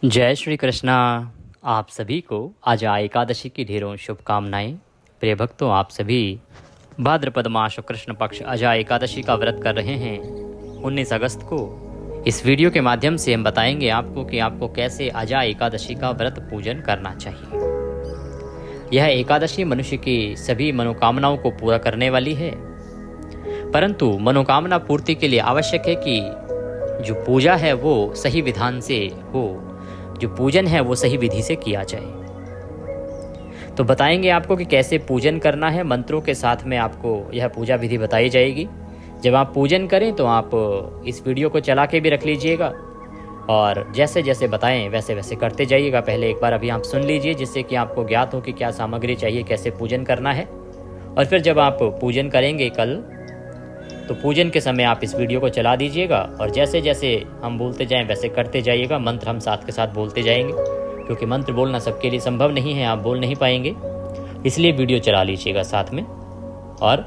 जय श्री कृष्णा। आप सभी को आज एकादशी की ढेरों शुभकामनाएं। प्रिय भक्तों, आप सभी भाद्रपद मास कृष्ण पक्ष अजा एकादशी का व्रत कर रहे हैं 19 अगस्त को। इस वीडियो के माध्यम से हम बताएंगे आपको कि आपको कैसे अजा एकादशी का व्रत पूजन करना चाहिए। यह एकादशी मनुष्य की सभी मनोकामनाओं को पूरा करने वाली है, परंतु मनोकामना पूर्ति के लिए आवश्यक है कि जो पूजा है वो सही विधान से हो, जो पूजन है वो सही विधि से किया जाए। तो बताएंगे आपको कि कैसे पूजन करना है। मंत्रों के साथ में आपको यह पूजा विधि बताई जाएगी। जब आप पूजन करें तो आप इस वीडियो को चला के भी रख लीजिएगा और जैसे जैसे बताएं वैसे वैसे करते जाइएगा। पहले एक बार अभी आप सुन लीजिए, जिससे कि आपको ज्ञात हो कि क्या सामग्री चाहिए, कैसे पूजन करना है। और फिर जब आप पूजन करेंगे कल, तो पूजन के समय आप इस वीडियो को चला दीजिएगा और जैसे जैसे हम बोलते जाएं वैसे करते जाइएगा। मंत्र हम साथ के साथ बोलते जाएंगे, क्योंकि मंत्र बोलना सबके लिए संभव नहीं है, आप बोल नहीं पाएंगे। इसलिए वीडियो चला लीजिएगा साथ में और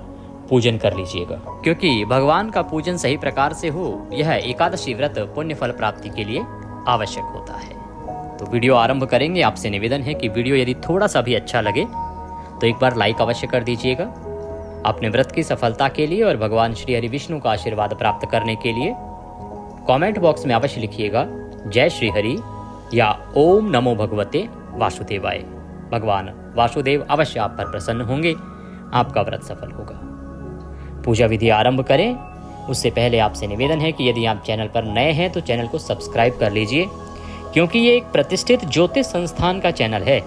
पूजन कर लीजिएगा, क्योंकि भगवान का पूजन सही प्रकार से हो, यह एकादशी व्रत पुण्य फल प्राप्ति के लिए आवश्यक होता है। तो वीडियो आरंभ करेंगे। आपसे निवेदन है कि वीडियो यदि थोड़ा सा भी अच्छा लगे तो एक बार लाइक अवश्य कर दीजिएगा। अपने व्रत की सफलता के लिए और भगवान श्री हरि विष्णु का आशीर्वाद प्राप्त करने के लिए कमेंट बॉक्स में अवश्य लिखिएगा जय श्री हरि या ओम नमो भगवते वासुदेवाय। भगवान वासुदेव अवश्य आप पर प्रसन्न होंगे, आपका व्रत सफल होगा। पूजा विधि आरंभ करें उससे पहले आपसे निवेदन है कि यदि आप चैनल पर नए हैं तो चैनल को सब्सक्राइब कर लीजिए, क्योंकि ये एक प्रतिष्ठित ज्योतिष संस्थान का चैनल है।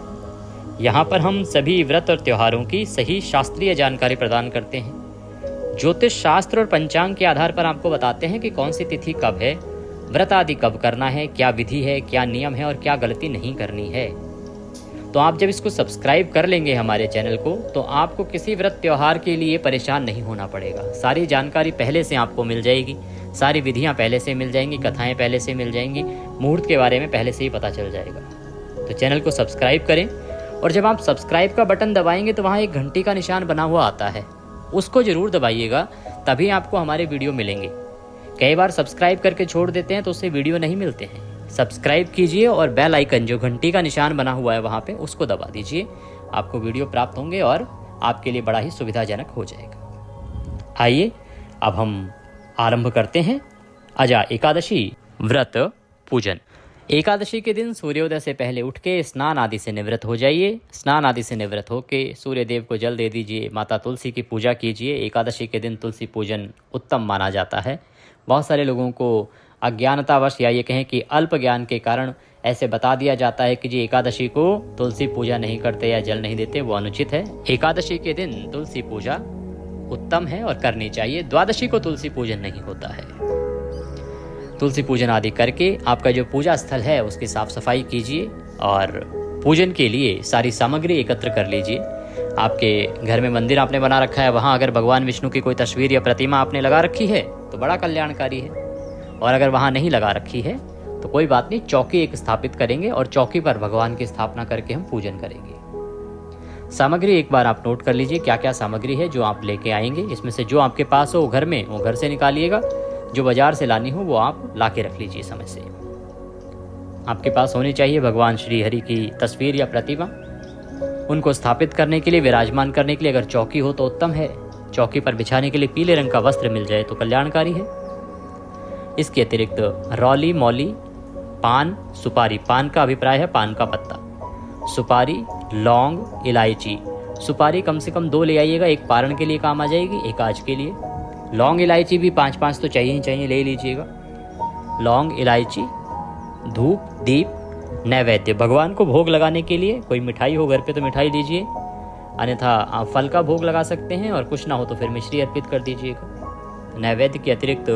यहाँ पर हम सभी व्रत और त्योहारों की सही शास्त्रीय जानकारी प्रदान करते हैं। ज्योतिष शास्त्र और पंचांग के आधार पर आपको बताते हैं कि कौन सी तिथि कब है, व्रत आदि कब करना है, क्या विधि है, क्या नियम है और क्या गलती नहीं करनी है। तो आप जब इसको सब्सक्राइब कर लेंगे हमारे चैनल को, तो आपको किसी व्रत त्योहार के लिए परेशान नहीं होना पड़ेगा। सारी जानकारी पहले से आपको मिल जाएगी, सारी विधियाँ पहले से मिल जाएंगी, कथाएँ पहले से मिल जाएंगी, मुहूर्त के बारे में पहले से ही पता चल जाएगा। तो चैनल को सब्सक्राइब करें और जब आप सब्सक्राइब का बटन दबाएंगे तो वहाँ एक घंटी का निशान बना हुआ आता है, उसको जरूर दबाइएगा, तभी आपको हमारे वीडियो मिलेंगे। कई बार सब्सक्राइब करके छोड़ देते हैं तो उससे वीडियो नहीं मिलते हैं। सब्सक्राइब कीजिए और बेल आइकन जो घंटी का निशान बना हुआ है वहाँ पे उसको दबा दीजिए, आपको वीडियो प्राप्त होंगे और आपके लिए बड़ा ही सुविधाजनक हो जाएगा। आइए अब हम आरंभ करते हैं अजा एकादशी व्रत पूजन। एकादशी के दिन सूर्योदय से पहले उठ के स्नान आदि से निवृत्त हो जाइए। स्नान आदि से निवृत्त होके सूर्य देव को जल दे दीजिए, माता तुलसी की पूजा कीजिए। एकादशी के दिन तुलसी पूजन उत्तम माना जाता है। बहुत सारे लोगों को अज्ञानतावश या ये कहें कि अल्प ज्ञान के कारण ऐसे बता दिया जाता है कि जी एकादशी को तुलसी पूजा नहीं करते या जल नहीं देते, वो अनुचित है। एकादशी के दिन तुलसी पूजा उत्तम है और करनी चाहिए। द्वादशी को तुलसी पूजन नहीं होता है। तुलसी पूजन आदि करके आपका जो पूजा स्थल है उसकी साफ सफाई कीजिए और पूजन के लिए सारी सामग्री एकत्र कर लीजिए। आपके घर में मंदिर आपने बना रखा है, वहाँ अगर भगवान विष्णु की कोई तस्वीर या प्रतिमा आपने लगा रखी है तो बड़ा कल्याणकारी है, और अगर वहाँ नहीं लगा रखी है तो कोई बात नहीं, चौकी एक स्थापित करेंगे और चौकी पर भगवान की स्थापना करके हम पूजन करेंगे। सामग्री एक बार आप नोट कर लीजिए क्या क्या सामग्री है जो आप लेके आएंगे। इसमें से जो आपके पास हो घर में वो घर से निकालिएगा, जो बाजार से लानी हो वो आप ला के रख लीजिए समय से। आपके पास होनी चाहिए भगवान श्री हरि की तस्वीर या प्रतिमा। उनको स्थापित करने के लिए, विराजमान करने के लिए अगर चौकी हो तो उत्तम है। चौकी पर बिछाने के लिए पीले रंग का वस्त्र मिल जाए तो कल्याणकारी है। इसके अतिरिक्त रौली, मौली, पान, सुपारी, पान का अभिप्राय है पान का पत्ता, सुपारी, लौंग, इलायची। सुपारी कम से कम 2 ले आइएगा, एक पारण के लिए काम आ जाएगी, एक आज के लिए। लौंग इलायची भी 5-5 तो चाहिए ही चाहिए, ले लीजिएगा। लौंग, इलायची, धूप, दीप, नैवेद्य। भगवान को भोग लगाने के लिए कोई मिठाई हो घर पे तो मिठाई दीजिए, अन्यथा आप फल का भोग लगा सकते हैं, और कुछ ना हो तो फिर मिश्री अर्पित कर दीजिएगा। नैवेद्य के अतिरिक्त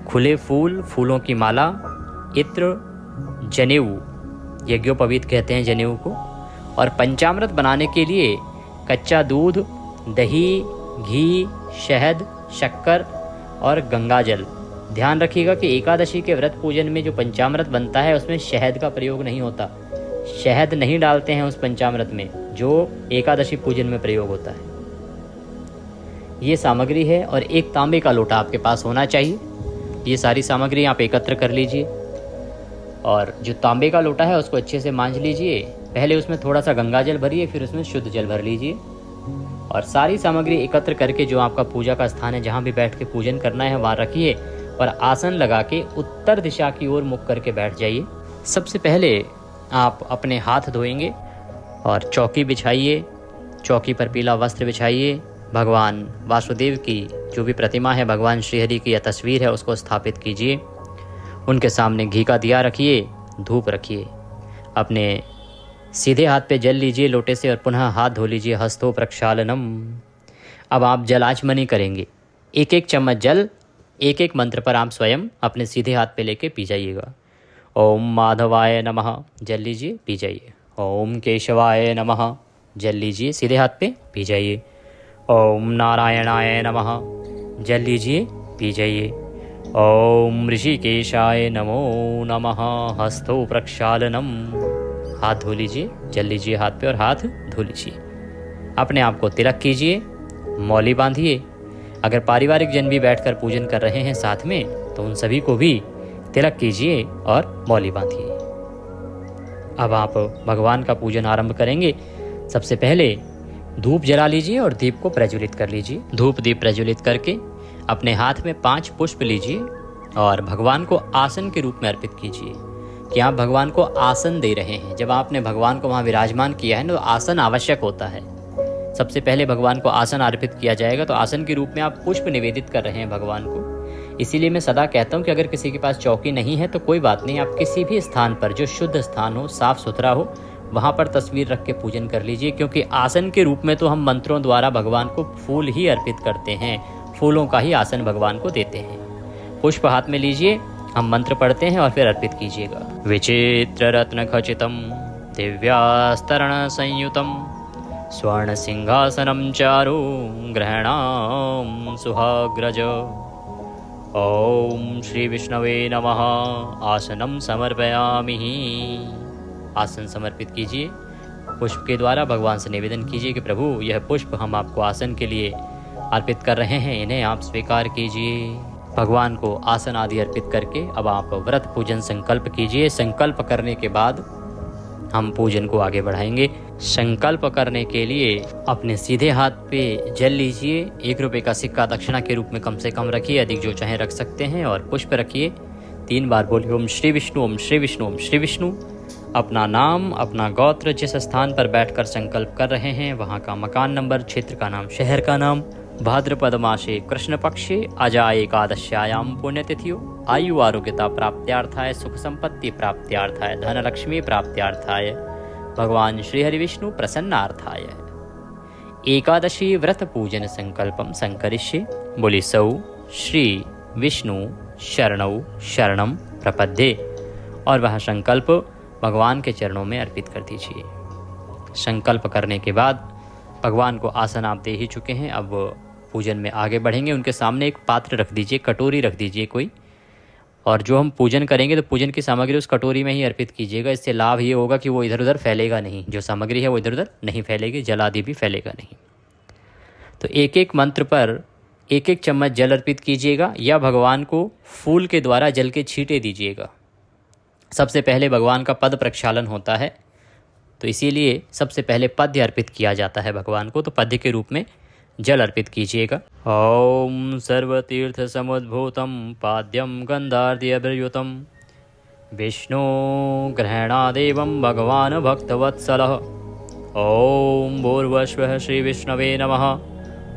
खुले फूल, फूलों की माला, इत्र, जनेऊ, यज्ञोपवीत कहते हैं जनेऊ को, और पंचामृत बनाने के लिए कच्चा दूध, दही, घी, शहद, शक्कर और गंगा जल। ध्यान रखिएगा कि एकादशी के व्रत पूजन में जो पंचामृत बनता है उसमें शहद का प्रयोग नहीं होता। शहद नहीं डालते हैं उस पंचामृत में जो एकादशी पूजन में प्रयोग होता है। ये सामग्री है और एक तांबे का लोटा आपके पास होना चाहिए। ये सारी सामग्री आप एकत्र कर लीजिए। और जो तांबे का लोटा है उसको अच्छे से मांज लीजिए। पहले उसमें थोड़ा सा गंगा जल भरिए, फिर उसमें शुद्ध जल भर लीजिए और सारी सामग्री एकत्र करके जो आपका पूजा का स्थान है, जहाँ भी बैठ के पूजन करना है, वहाँ रखिए और आसन लगा के उत्तर दिशा की ओर मुख करके बैठ जाइए। सबसे पहले आप अपने हाथ धोएंगे और चौकी बिछाइए। चौकी पर पीला वस्त्र बिछाइए। भगवान वासुदेव की जो भी प्रतिमा है, भगवान श्रीहरि की या तस्वीर है, उसको स्थापित कीजिए। उनके सामने घी का दिया रखिए, धूप रखिए। अपने सीधे हाथ पे जल लीजिए लोटे से और पुनः हाथ धो लीजिए। हस्तो प्रक्षालनम। अब आप जल आचमनी करेंगे। एक एक चम्मच जल एक एक मंत्र पर आप स्वयं अपने सीधे हाथ पे लेके पी जाइएगा। ओम माधवाय नमः, जल लीजिए, पी जाइए। ओम केशवाय नमः, जल लीजिए, सीधे हाथ पे पी जाइए। ओम नारायणाय नमः, जल लीजिए, पी जाइए। ओम ऋषिकेशाय नमो नमः, हस्तो प्रक्षालनम। हाथ धो लीजिए, जल लीजिए हाथ पे और हाथ धो लीजिए। अपने आप को तिलक कीजिए, मौली बांधिए। अगर पारिवारिक जन भी बैठकर पूजन कर रहे हैं साथ में, तो उन सभी को भी तिलक कीजिए और मौली बांधिए। अब आप भगवान का पूजन आरंभ करेंगे। सबसे पहले धूप जला लीजिए और दीप को प्रज्वलित कर लीजिए। धूप दीप प्रज्वलित करके अपने हाथ में 5 पुष्प लीजिए और भगवान को आसन के रूप में अर्पित कीजिए कि आप भगवान को आसन दे रहे हैं। जब आपने भगवान को वहाँ विराजमान किया है ना, तो आसन आवश्यक होता है। सबसे पहले भगवान को आसन अर्पित किया जाएगा, तो आसन के रूप में आप पुष्प निवेदित कर रहे हैं भगवान को। इसीलिए मैं सदा कहता हूँ कि अगर किसी के पास चौकी नहीं है तो कोई बात नहीं, आप किसी भी स्थान पर जो शुद्ध स्थान हो, साफ सुथरा हो, वहाँ पर तस्वीर रख के पूजन कर लीजिए। क्योंकि आसन के रूप में तो हम मंत्रों द्वारा भगवान को फूल ही अर्पित करते हैं, फूलों का ही आसन भगवान को देते हैं। पुष्प हाथ में लीजिए, हम मंत्र पढ़ते हैं और फिर अर्पित कीजिएगा। विचित्र रत्न खचितम दिव्यास्तरण संयुतम स्वर्ण सिंहासनम चारु ग्रहणाम सुहाग्रज। ओम श्री विष्णवे नमः, आसनम समर्पयामि। आसन समर्पित कीजिए। पुष्प के द्वारा भगवान से निवेदन कीजिए कि प्रभु, यह पुष्प हम आपको आसन के लिए अर्पित कर रहे हैं, इन्हें आप स्वीकार कीजिए। भगवान को आसन आदि अर्पित करके अब आप व्रत पूजन संकल्प कीजिए। संकल्प करने के बाद हम पूजन को आगे बढ़ाएंगे। संकल्प करने के लिए अपने सीधे हाथ पे जल लीजिए। 1 रुपये का सिक्का दक्षिणा के रूप में कम से कम रखिए, अधिक जो चाहे रख सकते हैं। और पुष्प रखिए। 3 बार बोलिए ओम श्री विष्णु, ओम श्री विष्णु, ओम श्री विष्णु। अपना नाम, अपना गोत्र, जिस स्थान पर बैठकर संकल्प कर रहे हैं वहाँ का मकान नंबर, क्षेत्र का नाम, शहर का नाम, भाद्रपद मासे कृष्ण पक्षे अजा एकादश्यायाम पुण्यतिथियो आयु आरोग्यता प्राप्त्यार्थाय, सुख संपत्ति प्राप्त्यार्थाय, धन लक्ष्मी प्राप्त्यार्थाय, भगवान श्री हरि विष्णु प्रसन्नार्थाय एकादशी व्रत पूजन संकल्पम संकरिष्ये। बोली सौ श्री विष्णु शरणौ शरणम प्रपद्ये। और वह संकल्प भगवान के चरणों में अर्पित कर दीजिए। संकल्प करने के बाद भगवान को आसन आप दे ही चुके हैं, अब पूजन में आगे बढ़ेंगे। उनके सामने एक पात्र रख दीजिए, कटोरी रख दीजिए कोई, और जो हम पूजन करेंगे तो पूजन की सामग्री उस कटोरी में ही अर्पित कीजिएगा। इससे लाभ ये होगा कि वो इधर उधर फैलेगा नहीं, जो सामग्री है वो इधर उधर नहीं फैलेगी, जल आदि भी फैलेगा नहीं। तो एक एक मंत्र पर 1-1 चम्मच जल अर्पित कीजिएगा या भगवान को फूल के द्वारा जल के छींटे दीजिएगा। सबसे पहले भगवान का पद प्रक्षालन होता है, तो इसीलिए सबसे पहले पद्य अर्पित किया जाता है भगवान को, तो पद्य के रूप में जल अर्पित कीजिएगा। ओम सर्वतीर्थ समुद्भूतम पाद्यम गंधार्द्यभ्रयुतम विष्णु ग्रहणादेवं भगवान भक्तवत्सलः। ओम भूर्भुवस्सुवः श्री विष्णवे नमः,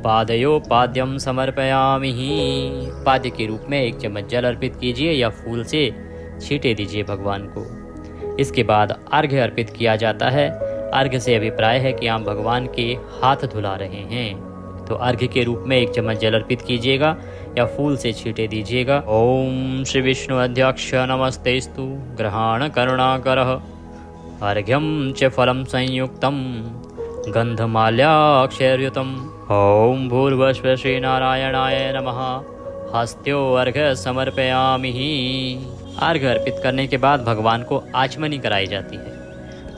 पादयो पाद्यम समर्पयामि। पाद्य के रूप में 1 चम्मच जल अर्पित कीजिए या फूल से छींटे दीजिए भगवान को। इसके बाद अर्घ्य अर्पित किया जाता है। अर्घ्य से अभिप्राय है कि आप भगवान के हाथ धुला रहे हैं, तो अर्घ्य के रूप में 1 चम्मच जल अर्पित कीजिएगा या फूल से छींटे दीजिएगा। ओम श्री विष्णु अध्यक्ष नमस्तेस्तु ग्रहण करुणाकरः अर्घ्यम च फलम संयुक्तम गंधमाल्याक्षरयुतम। ओम भूर्भुवस्सुवः श्री नारायणाय नमः, हस्त्यो अर्घ्य समर्पयामि। अर्घ्य अर्पित करने के बाद भगवान को आचमनी कराई जाती है।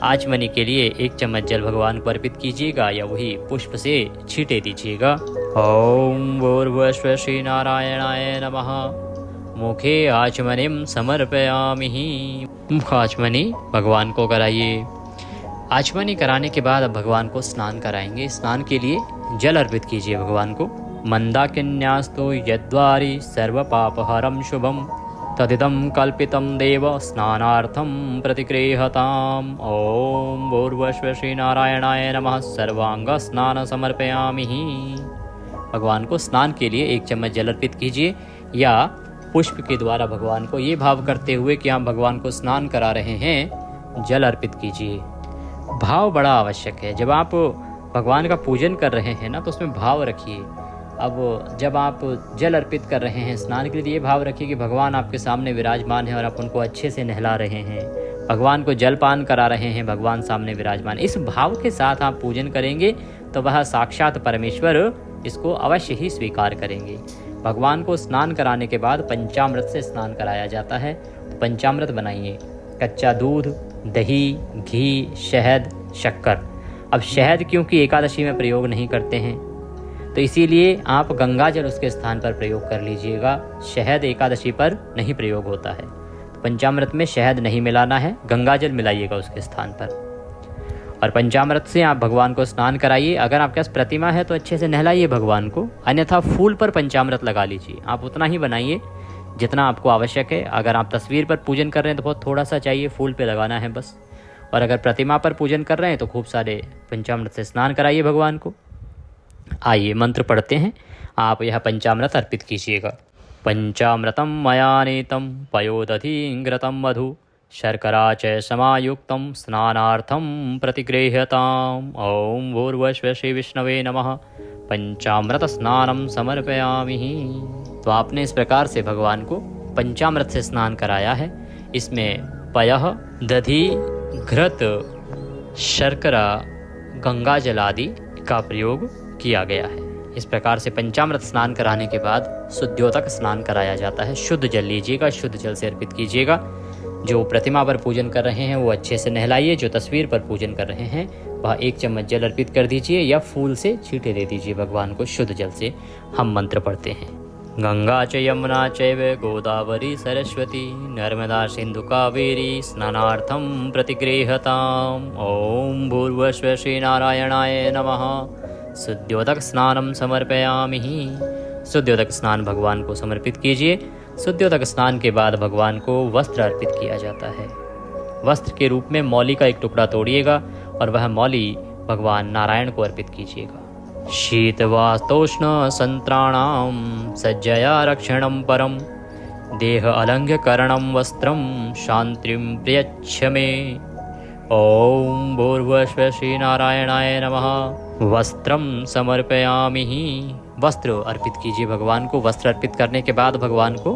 आचमनी के लिए 1 चम्मच जल भगवान को अर्पित कीजिएगा या वही पुष्प से छींटे दीजिएगा। ओम भूर्भुवस्सुवः श्री नारायणाय नमः, मुखे आचमनिं समर्पयामि। मुखाचमनी भगवान को कराइए। आचमनी कराने के बाद अब भगवान को स्नान कराएंगे। स्नान के लिए जल अर्पित कीजिए भगवान को। मंदाकिन्यास्तु यद्वारि सर्व पापहरम शुभम तदिदं कल्पितं देव स्नानार्थं प्रतिगृह्यताम्। ओम भूर्भुवः श्री नारायणाय नमः। सर्वांग स्नान समर्पयामि। भगवान को स्नान के लिए 1 चम्मच जल अर्पित कीजिए या पुष्प के द्वारा भगवान को ये भाव करते हुए कि आप भगवान को स्नान करा रहे हैं, जल अर्पित कीजिए। भाव बड़ा आवश्यक है। जब आप भगवान का पूजन कर रहे हैं ना, तो उसमें भाव रखिए। अब जब आप जल अर्पित कर रहे हैं स्नान के लिए, ये भाव रखिए कि भगवान आपके सामने विराजमान है और आप उनको अच्छे से नहला रहे हैं, भगवान को जलपान करा रहे हैं, भगवान सामने विराजमान। इस भाव के साथ आप पूजन करेंगे तो वह साक्षात परमेश्वर इसको अवश्य ही स्वीकार करेंगे। भगवान को स्नान कराने के बाद पंचामृत से स्नान कराया जाता है। तो पंचामृत बनाइए। कच्चा दूध, दही, घी, शहद, शक्कर। अब शहद क्योंकि एकादशी में प्रयोग नहीं करते हैं, तो इसीलिए आप गंगा जल उसके स्थान पर प्रयोग कर लीजिएगा। शहद एकादशी पर नहीं प्रयोग होता है, तो पंचामृत में शहद नहीं मिलाना है, गंगा जल मिलाइएगा उसके स्थान पर। और पंचामृत से आप भगवान को स्नान कराइए। अगर आपके पास प्रतिमा है तो अच्छे से नहलाइए भगवान को, अन्यथा फूल पर पंचामृत लगा लीजिए। आप उतना ही बनाइए जितना आपको आवश्यक है। अगर आप तस्वीर पर पूजन कर रहे हैं तो बहुत थोड़ा सा चाहिए, फूल पे लगाना है बस। और अगर प्रतिमा पर पूजन कर रहे हैं तो खूब सारे पंचामृत से स्नान कराइए भगवान को। आइए मंत्र पढ़ते हैं। आप यह पंचामृत अर्पित कीजिएगा। पंचामृतम मया नीतम पयोदधिघृतं मधु शर्करा च समायुक्तं स्नानार्थं प्रतिगृह्यताम्। ओम भूर्भुवः श्री विष्णवे नमः। पंचामृत स्नानं समर्पयामि। तो आपने इस प्रकार से भगवान को पंचामृत से स्नान कराया है। इसमें पयः, दधि, घृत, शर्करा, गंगा जल आदि का प्रयोग किया गया है। इस प्रकार से पंचामृत स्नान कराने के बाद शुद्ध्योदक स्नान कराया जाता है। शुद्ध जल लीजिएगा, शुद्ध जल से अर्पित कीजिएगा। जो प्रतिमा पर पूजन कर रहे हैं वो अच्छे से नहलाइए। जो तस्वीर पर पूजन कर रहे हैं वह 1 चम्मच जल अर्पित कर दीजिए या फूल से छींटे दे दीजिए भगवान को शुद्ध जल से। हम मंत्र पढ़ते हैं। गंगा च यमुना चैव गोदावरी सरस्वती नर्मदा सिंधु कावेरी स्नानार्थं प्रतिगृह्यताम्। ओम भूर्भुवः श्री नारायणाय नमः। शुद्ध्योदक स्नानं समर्पयामि। शुद्ध्योदक स्नान भगवान को समर्पित कीजिए। शुद्ध्योदक स्नान के बाद भगवान को वस्त्र अर्पित किया जाता है। वस्त्र के रूप में मौली का एक टुकड़ा तोड़िएगा और वह मौली भगवान नारायण को अर्पित कीजिएगा। शीतवातोष्ण संत्राणां सज्जया रक्षणं परम देह अलंघ्य करणं वस्त्रं शांतिं प्रयच्छ मे। ओम भूर्भुवः श्री नारायणाय नमः। वस्त्रं समर्पयामि। वस्त्र अर्पित कीजिए भगवान को। वस्त्र अर्पित करने के बाद भगवान को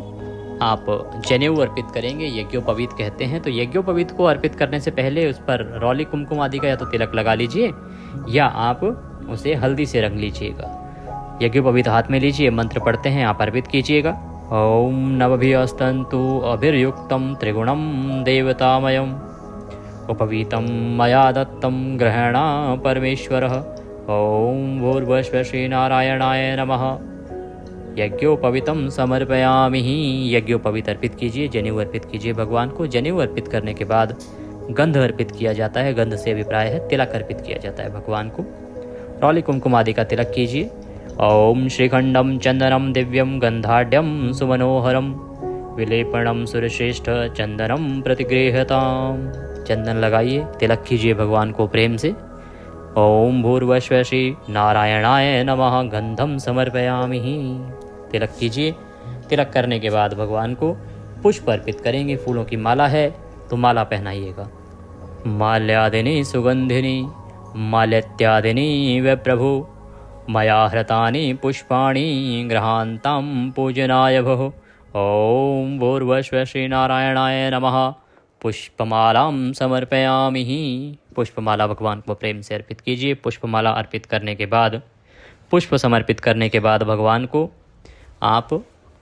आप जनेऊ अर्पित करेंगे, यज्ञोपवीत कहते हैं। तो यज्ञोपवीत को अर्पित करने से पहले उस पर रौली कुमकुम आदि का या तो तिलक लगा लीजिए या आप उसे हल्दी से रंग लीजिएगा। यज्ञोपवीत हाथ में लीजिए, मंत्र पढ़ते हैं, आप अर्पित कीजिएगा। ओम नवभिस्तंतु अभिर्युक्तं त्रिगुणं देवतामयम् उपवीतं मया दत्तं ग्रहणा परमेश्वरः। ओम भूर्भुवः श्री नारायणाय नमः। यज्ञोपवीतं समर्पयामि। यज्ञोपवीत अर्पित कीजिए, जनेऊ अर्पित कीजिए भगवान को। जनेऊ अर्पित करने के बाद गंध अर्पित किया जाता है। गंध से अभिप्राय है तिलक अर्पित किया जाता है भगवान को। रौली कुमकुम आदि का तिलक कीजिए। ओम श्रीखंडम चंदनम दिव्यम गंधाढ्यम सुमनोहरम विलेपनम सुरश्रेष्ठ चंदनम प्रतिगृह्यताम्। चंदन लगाइए, तिलक कीजिए भगवान को प्रेम से। ओम भूर्भुवः श्री नारायणाय नमः। गंधम समर्पयामि। तिलक कीजिए। तिलक करने के बाद भगवान को पुष्प अर्पित करेंगे। फूलों की माला है तो माला पहनाइएगा। माल्यादिनी सुगंधिनी माल्यत्यादिनी वे प्रभु मया हृतानि पुष्पाणि गृहान्तं पूजनाय भो। ओम भूर्भुवः श्री नारायणाय नमः। पुष्पमालां समर्पयामि। पुष्पमाला भगवान को प्रेम से अर्पित कीजिए। पुष्पमाला अर्पित करने के बाद, पुष्प समर्पित करने के बाद भगवान को आप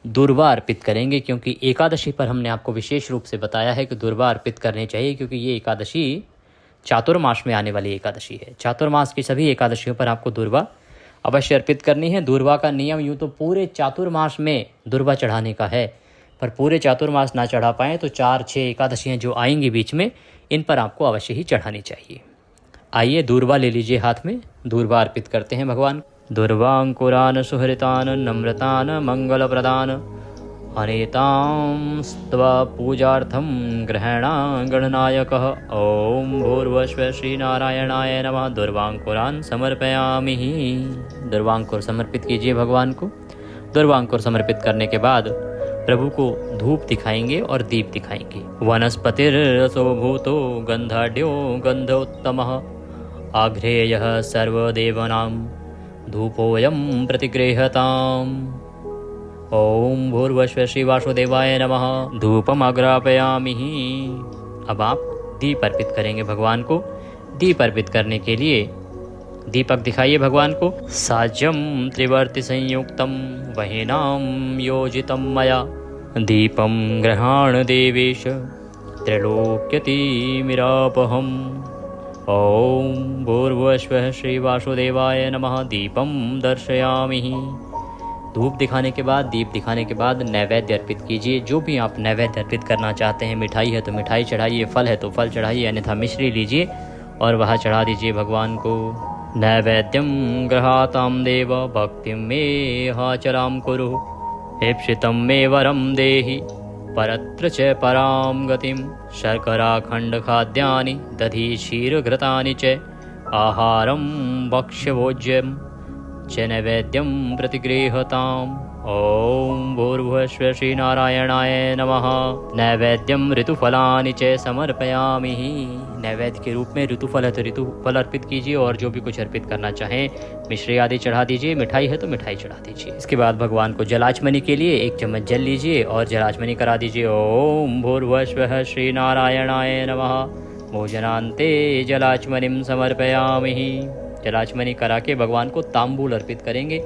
दूर्वा अर्पित करेंगे, क्योंकि एकादशी पर हमने आपको विशेष रूप से बताया है कि दूर्वा अर्पित करनी चाहिए, क्योंकि ये एकादशी चातुर्मास में आने वाली एकादशी है। चातुर्मास की सभी एकादशियों पर आपको दूर्वा अवश्य अर्पित करनी है। दूर्वा का नियम यूँ तो पूरे चातुर्मास में दूर्वा चढ़ाने का है, पर पूरे चातुर्मास ना चढ़ा पाएँ तो 4-6 एकादशियाँ जो आएंगी बीच में, इन पर आपको अवश्य ही चढ़ानी चाहिए। आइए दूर्वा ले लीजिए हाथ में, दूर्वा अर्पित करते हैं भगवान। दुर्वांकुरान सुहृतान नम्रतान मंगल प्रदान अनेतां स्त्वा पूजार्थं ग्रहणा गणनायकः। ओम भूर्भुवस्व श्रीनारायणाय नमः। दुर्वांकुरान समर्पयामि। दुर्वांकुर समर्पित कीजिए भगवान को। दुर्वांकुर समर्पित करने के बाद प्रभु को धूप दिखाएंगे और दीप दिखाएंगे। वनस्पतिर्रसो भूतो गंधाढ्यो गंधोत्तमः आघ्रेयः सर्वदेवानां धूपोऽयं प्रतिगृह्यताम्। ओम भूर्भुवस्व श्री वासुदेवाय नमः। धूपम अग्रापयामि। अब आप दीप अर्पित करेंगे भगवान को। दीप अर्पित करने के लिए दीपक दिखाइए भगवान को। साज्यम त्रिवर्ति संयुक्तम वहिनाम योजितम मया दीपम ग्रहाण देवेश त्रैलोक्यतिमिरापहम्। ओम भूर्भुवस्व श्री वासुदेवाय नमः। दीपम दर्शयामि। धूप दिखाने के बाद, दीप दिखाने के बाद नैवेद्य अर्पित कीजिए। जो भी आप नैवेद्य अर्पित करना चाहते हैं, मिठाई है तो मिठाई चढ़ाइए, फल है तो फल चढ़ाइए, अन्यथा मिश्री लीजिए और वह चढ़ा दीजिए भगवान को। नैवेद्यम गृहातां देव भक्तिं मे हाचरां कुरु ईप्सितं मे वरं देहि परत्र च परां गतिं। शर्कराखंड खाद्यानि दधि क्षीरघृतानि च आहारं भक्ष्यभोज्यं च नैवेद्यं प्रतिगृह्यताम्। ओम भूर्भुवस्व श्रीनारायणाय नमः। नैवेद्यम ऋतुफलानि च समर्पयामि। नैवेद्य के रूप में ऋतुफल है तो ऋतुफल अर्पित कीजिए और जो भी कुछ अर्पित करना चाहें, मिश्री आदि चढ़ा दीजिए, मिठाई है तो मिठाई चढ़ा दीजिए। इसके बाद भगवान को जलाचमनी के लिए 1 चम्मच जल लीजिए और जलाचमनी करा दीजिए। ओम भूर्भुवस्व श्रीनारायणाय नमः। भोजनान्ते जलाचमनिं समर्पयामि। जलाचमनी करा के भगवान को तांबूल अर्पित करेंगे।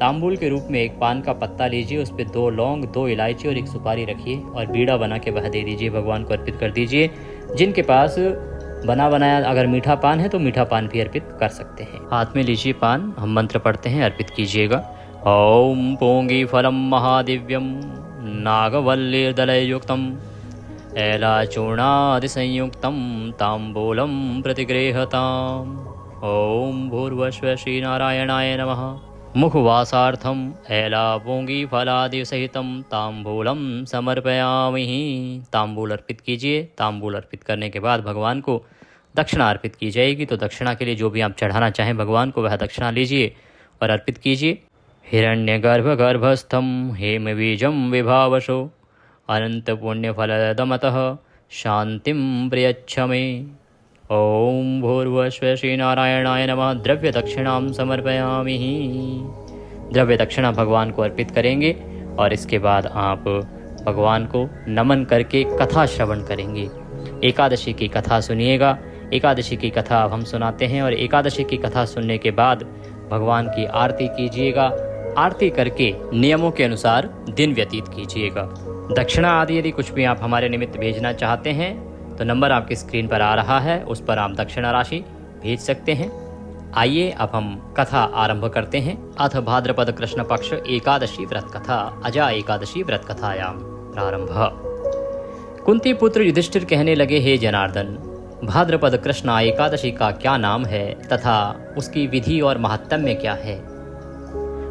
तांबूल के रूप में 1 पान का पत्ता लीजिए, उस पर 2 लौंग, 2 इलायची और 1 सुपारी रखिए और बीड़ा बना के वह दे दीजिए, भगवान को अर्पित कर दीजिए। जिनके पास बना बनाया अगर मीठा पान है तो मीठा पान भी अर्पित कर सकते हैं। हाथ में लीजिए पान, हम मंत्र पढ़ते हैं, अर्पित कीजिएगा। ओम पोंगी फलम महादिव्यम नागवल्लीर्दलयुक्तम एलाचूर्णादि संयुक्तम तांबूलम प्रतिगृह्यताम्। ओम भूर्भुवस्व श्रीनारायणाय नमः। मुखवासार्थम एलापोंगी फलादि सहितम तांबूलम समर्पयामि। तांबूल अर्पित कीजिए। तांबूल अर्पित करने के बाद भगवान को दक्षिणा अर्पित की जाएगी। तो दक्षिणा के लिए जो भी आप चढ़ाना चाहें भगवान को, वह दक्षिणा लीजिए और अर्पित कीजिए। हिरण्यगर्भ गर्भस्थम हेमबीजम विभावशो अनंत पुण्यफलदमतः शांतिम प्रयच्छ मे। ओम भूर्भुवस्व श्रीनारायणाय नमः। द्रव्य दक्षिणां समर्पयामि। द्रव्य दक्षिणा भगवान को अर्पित करेंगे और इसके बाद आप भगवान को नमन करके कथा श्रवण करेंगे। एकादशी की कथा सुनिएगा। एकादशी की कथा अब हम सुनाते हैं और एकादशी की कथा सुनने के बाद भगवान की आरती कीजिएगा। आरती करके नियमों के अनुसार दिन व्यतीत कीजिएगा। दक्षिणा आदि यदि कुछ भी आप हमारे निमित्त भेजना चाहते हैं तो नंबर आपकी स्क्रीन पर आ रहा है, उस पर आप दक्षिणा राशि भेज सकते हैं। आइए अब हम कथा आरंभ करते हैं। अथ भाद्रपद कृष्ण पक्ष एकादशी व्रत कथा अजा एकादशी व्रत कथायाम प्रारंभ। कुंती पुत्र युधिष्ठिर कहने लगे, हे जनार्दन, भाद्रपद कृष्ण एकादशी का क्या नाम है तथा उसकी विधि और महात्म्य क्या है।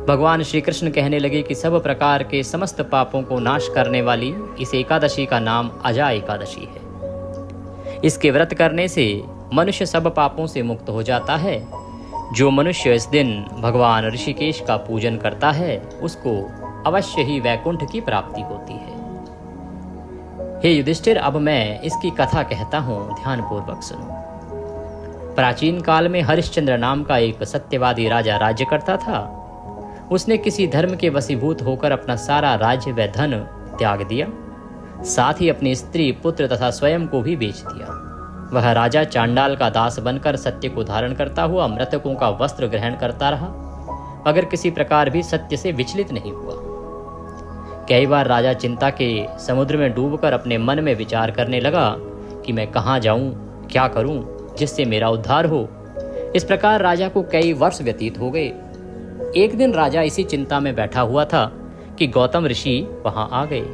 भगवान श्री कृष्ण कहने लगे कि सब प्रकार के समस्त पापों को नाश करने वाली इस एकादशी का नाम अजा एकादशी है। इसके व्रत करने से मनुष्य सब पापों से मुक्त हो जाता है। जो मनुष्य इस दिन भगवान ऋषिकेश का पूजन करता है उसको अवश्य ही वैकुंठ की प्राप्ति होती है। हे युधिष्ठिर, अब मैं इसकी कथा कहता हूँ, ध्यानपूर्वक सुनो। प्राचीन काल में हरिश्चंद्र नाम का एक सत्यवादी राजा राज्य करता था। उसने किसी धर्म के वशीभूत होकर अपना सारा राज्य व धन त्याग दिया, साथ ही अपनी स्त्री, पुत्र तथा स्वयं को भी बेच दिया। वह राजा चांडाल का दास बनकर सत्य को धारण करता हुआ मृतकों का वस्त्र ग्रहण करता रहा, मगर किसी प्रकार भी सत्य से विचलित नहीं हुआ। कई बार राजा चिंता के समुद्र में डूबकर अपने मन में विचार करने लगा कि मैं कहाँ जाऊं, क्या करूं जिससे मेरा उद्धार हो। इस प्रकार राजा को कई वर्ष व्यतीत हो गए। एक दिन राजा इसी चिंता में बैठा हुआ था कि गौतम ऋषि वहां आ गए।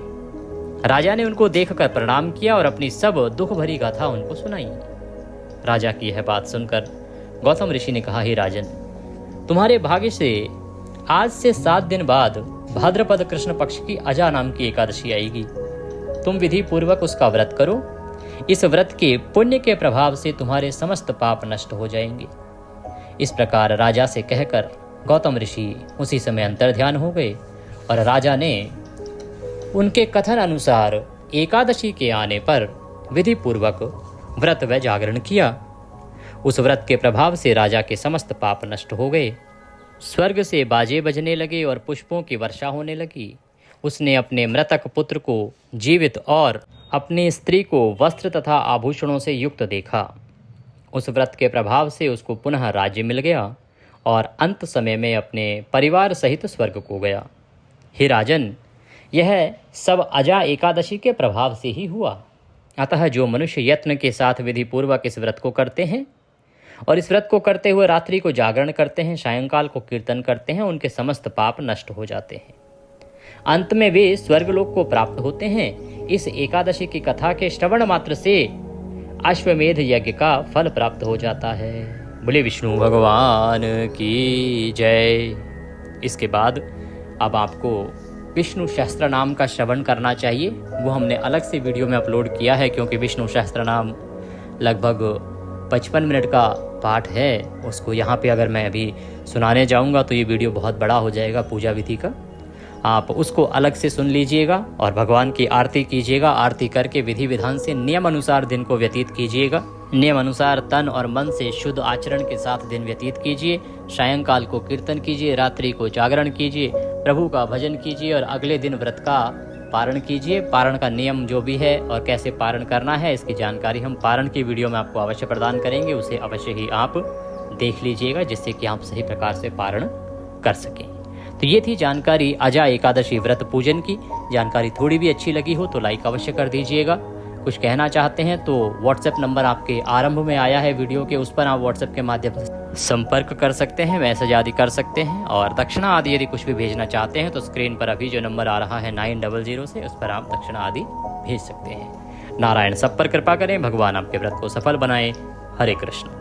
राजा ने उनको देखकर प्रणाम किया और अपनी सब दुख भरी गाथा उनको सुनाई। राजा की यह बात सुनकर गौतम ऋषि ने कहा, हे राजन, तुम्हारे भाग्य से आज से 7 दिन बाद भाद्रपद कृष्ण पक्ष की अजा नाम की एकादशी आएगी। तुम विधि पूर्वक उसका व्रत करो। इस व्रत के पुण्य के प्रभाव से तुम्हारे समस्त पाप नष्ट हो जाएंगे। इस प्रकार राजा से कहकर गौतम ऋषि उसी समय अंतर्ध्यान हो गए और राजा ने उनके कथन अनुसार एकादशी के आने पर विधि पूर्वक व्रत व जागरण किया। उस व्रत के प्रभाव से राजा के समस्त पाप नष्ट हो गए। स्वर्ग से बाजे बजने लगे और पुष्पों की वर्षा होने लगी। उसने अपने मृतक पुत्र को जीवित और अपनी स्त्री को वस्त्र तथा आभूषणों से युक्त देखा। उस व्रत के प्रभाव से उसको पुनः राज्य मिल गया और अंत समय में अपने परिवार सहित स्वर्ग को गया। हे राजन, यह सब अजा एकादशी के प्रभाव से ही हुआ। अतः जो मनुष्य यत्न के साथ विधि पूर्वक इस व्रत को करते हैं और इस व्रत को करते हुए रात्रि को जागरण करते हैं, सायंकाल को कीर्तन करते हैं, उनके समस्त पाप नष्ट हो जाते हैं। अंत में वे स्वर्गलोक को प्राप्त होते हैं। इस एकादशी की कथा के श्रवण मात्र से अश्वमेध यज्ञ का फल प्राप्त हो जाता है। बोले विष्णु भगवान की जय। इसके बाद अब आपको विष्णु सहस्त्र नाम का श्रवण करना चाहिए। वो हमने अलग से वीडियो में अपलोड किया है, क्योंकि विष्णु सहस्त्र नाम लगभग 55 मिनट का पाठ है। उसको यहाँ पे अगर मैं अभी सुनाने जाऊँगा तो ये वीडियो बहुत बड़ा हो जाएगा पूजा विधि का। आप उसको अलग से सुन लीजिएगा और भगवान की आरती कीजिएगा। आरती करके विधि विधान से नियम अनुसार दिन को व्यतीत कीजिएगा। नियम अनुसार तन और मन से शुद्ध आचरण के साथ दिन व्यतीत कीजिए। सायंकाल को कीर्तन कीजिए, रात्रि को जागरण कीजिए, प्रभु का भजन कीजिए और अगले दिन व्रत का पारण कीजिए। पारण का नियम जो भी है और कैसे पारण करना है, इसकी जानकारी हम पारण की वीडियो में आपको अवश्य प्रदान करेंगे। उसे अवश्य ही आप देख लीजिएगा, जिससे कि आप सही प्रकार से पारण कर सकें। तो ये थी जानकारी अजा एकादशी व्रत पूजन की। जानकारी थोड़ी भी अच्छी लगी हो तो लाइक अवश्य कर दीजिएगा। कुछ कहना चाहते हैं तो व्हाट्सएप नंबर आपके आरंभ में आया है वीडियो के, उस पर आप व्हाट्सएप के माध्यम से संपर्क कर सकते हैं, मैसेज आदि कर सकते हैं। और दक्षिणा आदि यदि कुछ भी भेजना चाहते हैं तो स्क्रीन पर अभी जो नंबर आ रहा है 900 से, उस पर आप दक्षिणा आदि भेज सकते हैं। नारायण सब पर कृपा करें, भगवान आपके व्रत को सफल बनाएं। हरे कृष्ण।